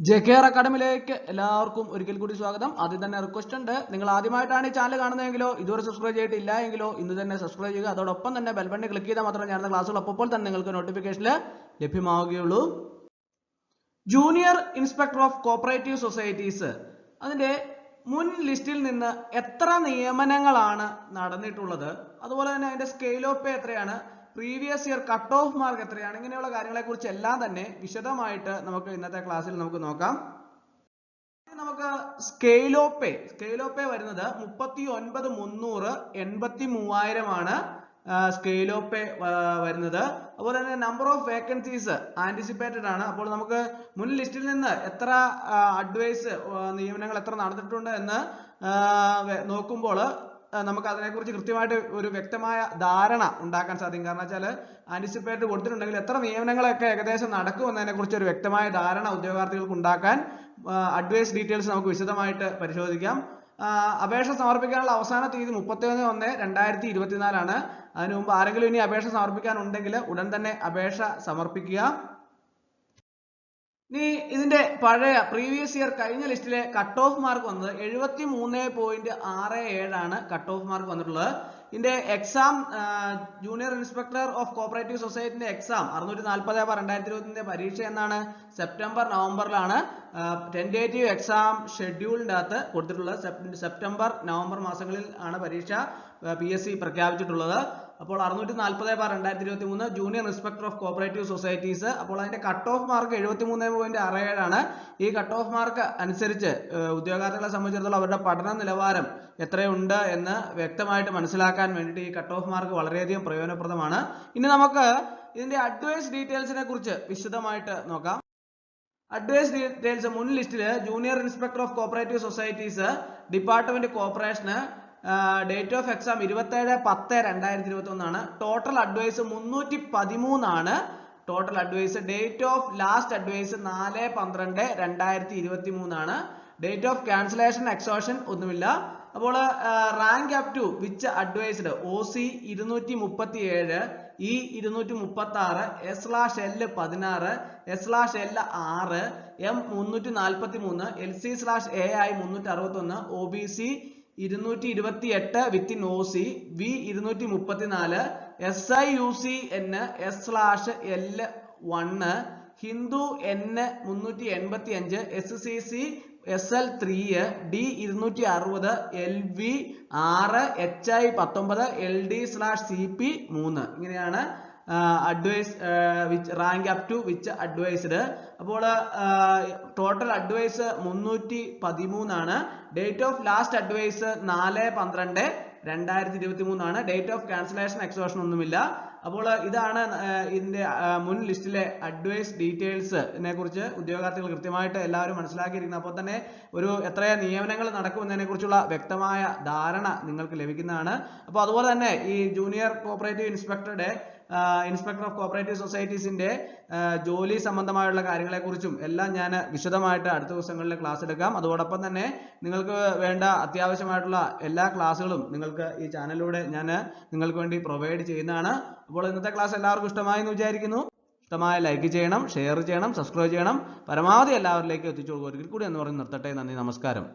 JKR അക്കാഡമിയിലേക്ക് എല്ലാവർക്കും ഒരിക്കൽ കൂടി സ്വാഗതം. ആദ്യം തന്നെ റിക്വസ്റ്റ് ഉണ്ട്, നിങ്ങൾ ആദ്യമായിട്ടാണ് ഈ ചാനൽ കാണുന്നതെങ്കിലോ ഇതുവരെ സബ്സ്ക്രൈബ് ചെയ്തിട്ടില്ല എങ്കിലോ ഇന്ന് തന്നെ സബ്സ്ക്രൈബ് ചെയ്യുക. അതോടൊപ്പം തന്നെ ബെൽ ബട്ടൺ ക്ലിക്ക് ചെയ്താൽ മാത്രമേ ഞാൻ ക്ലാസ്സുകൾ അപ്പോൾ തന്നെ നിങ്ങൾക്ക് നോട്ടിഫിക്കേഷനിൽ ലഭ്യമാവുകയുള്ളൂ. Junior inspector of cooperative societies, അതിന്റെ മുൻ ലിസ്റ്റിൽ നിന്ന് എത്ര നിയമനങ്ങളാണ് നടന്നിട്ടുള്ളത്, അതുപോലെ തന്നെ അതിന്റെ സ്കെയിൽ ഓഫ് പേ എത്രയാണ്, previous year cut off mark എത്രയാണ്, ഇങ്ങനെയുള്ള കാര്യങ്ങളെ കുറിച്ച് എല്ലാം തന്നെ വിശദമായിട്ട് നമുക്ക് ഇന്നത്തെ ക്ലാസ്സിൽ നമുക്ക് നോക്കാം. നമുക്ക് സ്കെയിൽ ഓഫ് പേ വരുന്നത് 39,383,000 ആണ് സ്കെയിൽ ഓഫ് പേ വരുന്നത്. അതുപോലെ തന്നെ നമ്പർ ഓഫ് വേക്കൻസീസ് ആന്റിസിപ്പേറ്റഡ് ആണ്. അപ്പോൾ നമുക്ക് മുൻ ലിസ്റ്റിൽ നിന്ന് എത്ര അഡ്വൈസ് നിയമനങ്ങൾ എത്ര നടന്നിട്ടുണ്ട് എന്ന് നോക്കുമ്പോൾ നമുക്ക് അതിനെക്കുറിച്ച് കൃത്യമായിട്ട് ഒരു വ്യക്തമായ ധാരണ ഉണ്ടാക്കാൻ സാധിക്കും. കാരണം വെച്ചാൽ ആന്റിസിപ്പേറ്റ് കൊടുത്തിട്ടുണ്ടെങ്കിൽ എത്ര നിയമനങ്ങളൊക്കെ ഏകദേശം നടക്കുമെന്നതിനെ കുറിച്ച് ഒരു വ്യക്തമായ ധാരണ ഉദ്യോഗാർത്ഥികൾക്ക് ഉണ്ടാക്കാൻ അഡ്വൈസ് ഡീറ്റെയിൽസ് നമുക്ക് വിശദമായിട്ട് പരിശോധിക്കാം. അപേക്ഷ സമർപ്പിക്കാനുള്ള അവസാന തീയതി 31/1/2024 ആണ്. അതിനു മുമ്പ് ആരെങ്കിലും ഇനി അപേക്ഷ സമർപ്പിക്കാനുണ്ടെങ്കിൽ ഉടൻ തന്നെ അപേക്ഷ സമർപ്പിക്കുക. ഇനി ഇതിന്റെ പഴയ പ്രീവിയസ് ഇയർ കഴിഞ്ഞ ലിസ്റ്റിലെ കട്ട് ഓഫ് മാർക്ക് വന്നത് 73.67 ആണ് കട്ട് ഓഫ് മാർക്ക് വന്നിട്ടുള്ളത്. ഇതിന്റെ exam junior inspector of cooperative സൊസൈറ്റിന്റെ എക്സാം 640/2020 പരീക്ഷ എന്നാണ് സെപ്റ്റംബർ നവംബറിലാണ് ടെന്റേറ്റീവ് എക്സാം ഷെഡ്യൂളിന്റെ അകത്ത് കൊടുത്തിട്ടുള്ളത്. സെപ്റ്റംബർ നവംബർ മാസങ്ങളിൽ ആണ് പരീക്ഷ PSC പ്രഖ്യാപിച്ചിട്ടുള്ളത്. അപ്പോൾ 640/2023 junior inspector of cooperative societies. അപ്പോൾ അതിന്റെ കട്ട് ഓഫ് മാർക്ക് 73.67 ആണ്. ഈ കട്ട് ഓഫ് മാർക്ക് അനുസരിച്ച് ഉദ്യോഗാർത്ഥികളെ സംബന്ധിച്ചിടത്തോളം അവരുടെ പഠന നിലവാരം എത്രയുണ്ട് എന്ന് വ്യക്തമായിട്ട് മനസ്സിലാക്കാൻ വേണ്ടിയിട്ട് ഈ കട്ട് ഓഫ് മാർക്ക് വളരെയധികം പ്രയോജനപ്രദമാണ്. ഇനി നമുക്ക് ഇതിന്റെ അഡ്വൈസ് ഡീറ്റെയിൽസിനെ കുറിച്ച് വിശദമായിട്ട് നോക്കാം. അഡ്വൈസ് ഡീറ്റെയിൽസ് മുൻ ലിസ്റ്റില് junior inspector of cooperative societies department കോർപ്പറേഷന് ഡേറ്റ് ഓഫ് എക്സാം 27/10/2021 ആണ്. ടോട്ടൽ അഡ്വൈസ് 313 ആണ്. Total advise date of last advise 4/12/2023 ആണ്. ഡേറ്റ് ഓഫ് ക്യാൻസലേഷൻ എക്സോഷൻ ഒന്നുമില്ല. അപ്പോൾ rank up to which advised OC 237, E 236, S/L 16, S/L 6, M 343, LC/AI 361, OBC 228 within OC, V 234, SIUCN S/L 1, Hindu N 385, SCC SL 3, D 260, LV 6, HI 19, LD/CP 3. ഇങ്ങനെയാണ് advise rank up to which advised. അപ്പോൾ total advise 313 ആണ്. Date of last advise 4/12/2023 ആണ്. Date of cancellation exhaustion ഒന്നുമില്ല. അപ്പോൾ ഇതാണ് ഇതിന്റെ മുൻ ലിസ്റ്റിലെ അഡ്വൈസ് ഡീറ്റെയിൽസിനെ കുറിച്ച് ഉദ്യോഗാർത്ഥികൾ കൃത്യമായിട്ട് എല്ലാവരും മനസ്സിലാക്കിയിരിക്കുന്നത്. അപ്പോൾ തന്നെ ഒരു എത്ര നിയമനങ്ങൾ നടക്കുമെന്നതിനെ കുറിച്ചുള്ള വ്യക്തമായ ധാരണ നിങ്ങൾക്ക് ലഭിക്കുന്നതാണ്. അപ്പോൾ അതുപോലെ തന്നെ ഈ junior cooperative inspector of cooperative സൊസൈറ്റീസിന്റെ ജോലി സംബന്ധമായുള്ള കാര്യങ്ങളെ കുറിച്ചും എല്ലാം ഞാൻ വിശദമായിട്ട് അടുത്ത ദിവസങ്ങളിൽ ക്ലാസ് എടുക്കാം. അതോടൊപ്പം തന്നെ നിങ്ങൾക്ക് വേണ്ട അത്യാവശ്യമായിട്ടുള്ള എല്ലാ ക്ലാസ്സുകളും നിങ്ങൾക്ക് ഈ ചാനലിലൂടെ ഞാൻ നിങ്ങൾക്ക് വേണ്ടി പ്രൊവൈഡ് ചെയ്യുന്നതാണ്. അപ്പോൾ ഇന്നത്തെ ക്ലാസ് എല്ലാവർക്കും ഇഷ്ടമായി എന്ന് വിചാരിക്കുന്നു. ഇഷ്ടമായ ലൈക്ക് ചെയ്യണം, ഷെയർ ചെയ്യണം, സബ്സ്ക്രൈബ് ചെയ്യണം. പരമാവധി എല്ലാവരിലേക്കും എത്തിച്ചു കൊടുക്കുക. ഒരിക്കൽ കൂടി എന്ന് പറഞ്ഞ് നിർത്തട്ടെ. നന്ദി, നമസ്കാരം.